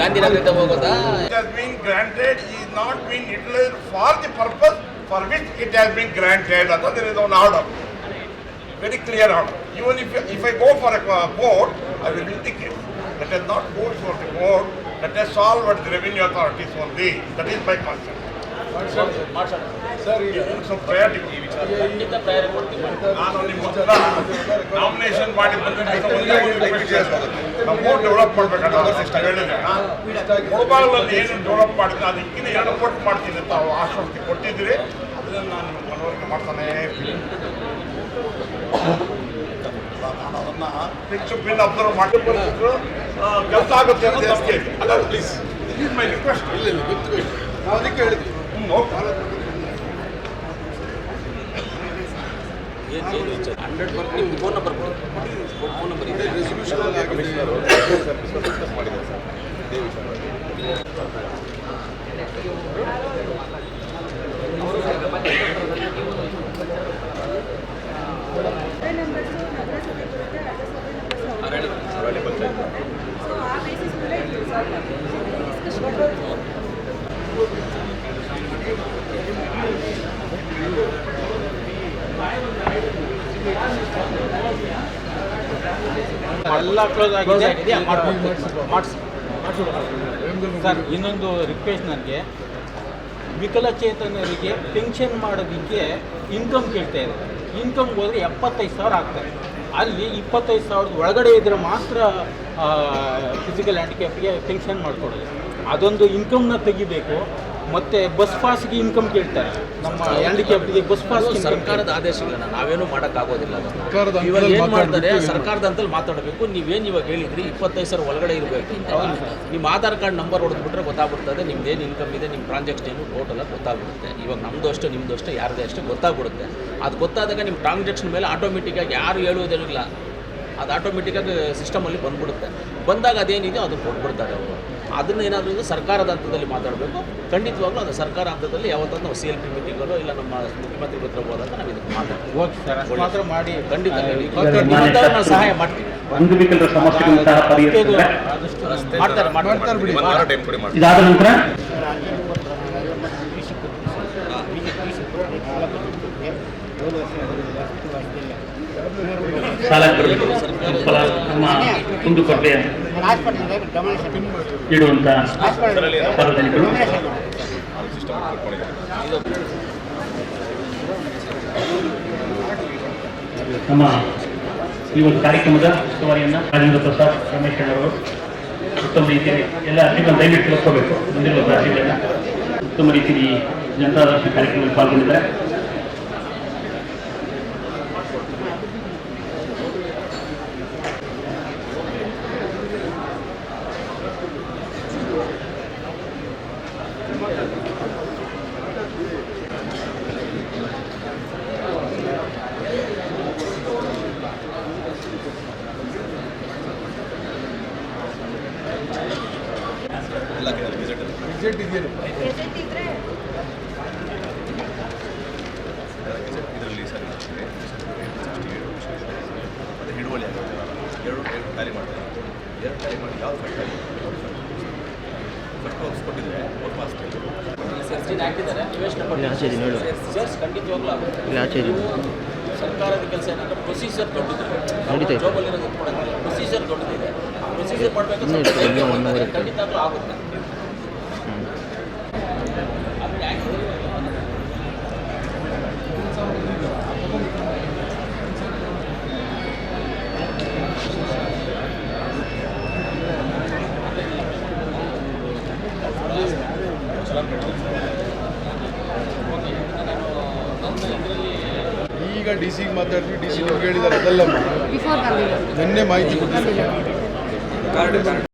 ಗಾಂಧಿನಗರದಿಂದ ಹೋಗೋದಾ? It has been granted is not been utilized for the purpose for which it has been granted. There is an order, very clear order. Even if I go for a court, I will indicate. Let us not go for the court. Let us solve at the revenue authorities only. That is my concept. ಸ್ವಲ್ಪ priority ನಾನು ನಿಮ್ಮ ಹತ್ರ nomination ಮಾಡಿ ನಾವು develop ಮಾಡಬೇಕಾದ್ರೆ ಹೇಳಿದ್ರೆ ಮುಳಬಾಗಿಲಲ್ಲಿ ಏನು develop ಮಾಡಿದ್ರೆ ಅದಕ್ಕಿಂತ 2 ಕೋಟಿ ಮಾಡ್ತೀನಿ ಅಂತ ಆಶ್ವಾಸನೆ ಕೊಟ್ಟಿದ್ದೀರಿ. ಅದನ್ನು ನಾನು ನಿಮ್ಮ ಮನವರಿಕೆ ಮಾಡ್ತಾನೆ ಇರ್ತೀನಿ. ನಾನು ಅದನ್ನು ಹೆಚ್ಚು ಪಿನ್ ಅಬ್ಸರ್ವ್ ಮಾಡಿ ಕೆಲಸ ಆಗುತ್ತೆ ಅನ್ನೋದು ನಂಬಿಕೆ ಇದೆ. ಅಲ್ಲ ಪ್ಲೀಸ್ ಮೈ ರಿಕ್ವೆಸ್ಟ್. ಇಲ್ಲ ನಾವು ಅದಕ್ಕೆ ಹೇಳಿದ್ವಿ. ಫೋನ್ ನಂಬರ್ ಇದೆ. ಎಲ್ಲ ಕ್ಲೋಸ್ ಆಗಿದೆ ಸರ್. ಇನ್ನೊಂದು ರಿಕ್ವೆಸ್ಟ್, ನನಗೆ ವಿಕಲಚೇತನರಿಗೆ ಪೆನ್ಷನ್ ಮಾಡೋದಕ್ಕೆ ಇನ್ಕಮ್ ಕೇಳ್ತಾ ಇದ್ದಾರೆ. ಇನ್ಕಮ್ಗೆ ಹೋದರೆ 75,000 ಆಗ್ತಾರೆ. ಅಲ್ಲಿ 25,000 ಒಳಗಡೆ ಇದ್ದರೆ ಮಾತ್ರ ಫಿಸಿಕಲ್ ಹ್ಯಾಂಡಿಕ್ಯಾಪ್ಗೆ ಪೆನ್ಷನ್ ಮಾಡಿಕೊಡೋದು. ಅದೊಂದು ಇನ್ಕಮ್ನ ತೆಗಿಬೇಕು. ಮತ್ತು ಬಸ್ ಪಾಸ್ಗೆ ಇನ್ಕಮ್ ಕೇಳ್ತಾರೆ. ನಮ್ಮ ಹ್ಯಾಂಡಿಕ್ಯಾಪ್ಗೆ ಬಸ್ ಪಾಸ್ ಸರ್ಕಾರದ ಆದೇಶಗಳನ್ನ ನಾವೇನು ಮಾಡೋಕ್ಕಾಗೋದಿಲ್ಲ. ಇವಾಗ ಏನು ಮಾಡ್ತಾರೆ, ಸರ್ಕಾರದ ಅಂತಲ್ಲಿ ಮಾತಾಡಬೇಕು. ನೀವೇನು ಇವಾಗ ಹೇಳಿದ್ರಿ 25,000 ಒಳಗಡೆ ಇರಬೇಕು. ನಿಮ್ಮ ಆಧಾರ್ ಕಾರ್ಡ್ ನಂಬರ್ ಹೊಡೆದ್ಬಿಟ್ರೆ ಗೊತ್ತಾಗ್ಬಿಡ್ತದೆ ನಿಮ್ದೇನು ಇನ್ಕಮ್ ಇದೆ, ನಿಮ್ಮ ಟ್ರಾನ್ಸಾಕ್ಷನ್ ಏನು ಟೋಟಲಾಗಿ ಗೊತ್ತಾಗ್ಬಿಡುತ್ತೆ. ಇವಾಗ ನಮ್ಮದು ಅಷ್ಟು ನಿಮ್ಮದು ಅಷ್ಟೇ ಯಾರದೇ ಅಷ್ಟೇ ಗೊತ್ತಾಗ್ಬಿಡುತ್ತೆ. ಅದು ಗೊತ್ತಾದಾಗ ನಿಮ್ಮ ಟ್ರಾನ್ಸಾಕ್ಷನ್ ಮೇಲೆ ಆಟೋಮೆಟಿಕ್ಕಾಗಿ ಯಾರು ಹೇಳುವುದೇನಿಲ್ಲ, ಅದು ಆಟೋಮೆಟಿಕ್ಕಾಗಿ ಸಿಸ್ಟಮಲ್ಲಿ ಬಂದ್ಬಿಡುತ್ತೆ. ಬಂದಾಗ ಅದೇನಿದೆ ಅದನ್ನು ಕೊಟ್ಬಿಡ್ತಾರೆ ಅವರು. ಅದನ್ನೇನಾದರೂ ಸರ್ಕಾರದ ಹಂತದಲ್ಲಿ ಮಾತಾಡಬೇಕು. ಖಂಡಿತವಾಗ್ಲೂ ಅದು ಸರ್ಕಾರ ಹಂತದಲ್ಲಿ ಯಾವತ್ತೂ ನಾವು CLP ಮೀಟಿಂಗಲ್ಲೋ ಇಲ್ಲ ನಮ್ಮ ಮುಖ್ಯಮಂತ್ರಿಗಳ ಹತ್ರ ಹೋದಾಗ ನಾವು ಇದಕ್ಕೆ ಮಾತಾಡ್ತೀವಿ. ಮಾತ್ರ ಮಾಡಿ ಖಂಡಿತ ನಾವು ಸಹಾಯ ಮಾಡ್ತೀವಿ. ಮಾಡ್ತಾರೆ ಬಿಡಿ. ಇದಾದ ನಂತರ ನಮ್ಮ ಕುಂದುಕೊರತೆ ಇಡುವಂಥ ಸಾರ್ವಜನಿಕರು ನಮ್ಮ ಈ ಒಂದು ಕಾರ್ಯಕ್ರಮದ ಉಸ್ತುವಾರಿಯನ್ನು ರಾಜೇಂದ್ರ ಪ್ರಸಾದ್ ರಮೇಶ್ ಅವರು ಉತ್ತಮ ರೀತಿಯಲ್ಲಿ ಎಲ್ಲ ಅರ್ಜಿಗಳನ್ನು ದಯವಿಟ್ಟು ತಿಳ್ಕೋಬೇಕು. ಮುಂದಿರುವ ಅರ್ಜಿಗಳನ್ನು ಉತ್ತಮ ರೀತಿಯಲ್ಲಿ ಜನತಾ ದರ್ಶನ ಕಾರ್ಯಕ್ರಮದಲ್ಲಿ ಪಾಲ್ಗೊಂಡಿದ್ದಾರೆ. ಇದರಲ್ಲಿ ಸರ್ ಮತ್ತು ಹಿಡುವಳಿ ಆಗುತ್ತೆ. 2 ಟ್ಯಾಲಿ ಮಾಡ್ತಾರೆ. 2 ಟ್ಯಾಲಿ ಮಾಡಿ ಯಾವ ಫಸ್ಟ್ ಕೊಟ್ಟಿದ್ರೆ ಫೋರ್ ಮಾಸ್ ಹಾಕಿದ್ದಾರೆ. ಖಂಡಿತವಾಗ್ಲೂ ಸರ್ಕಾರದ ಕೆಲಸ ಏನಂದ್ರೆ ಪ್ರೊಸೀಜರ್ ದೊಡ್ಡದಿದೆ. ಜಾಬಲ್ಲಿರೋದು ಕೊಡೋದಿಲ್ಲ. ಪ್ರೊಸೀಜರ್ ದೊಡ್ಡದಿದೆ. ಪ್ರೊಸೀಜರ್ ಮಾಡಬೇಕು ಖಂಡಿತವಾಗ್ಲೂ ಆಗುತ್ತೆ. ಈಗ DC ಮಾತಾಡ್ತೀವಿ. DC ನಿಮ್ಗೆ ಹೇಳಿದ್ದಾರೆ ಅದಲ್ಲಮ್ಮ, ನಿನ್ನೆ ಮಾಹಿತಿ ಕೊಟ್ಟಿದ್ದಾರೆ.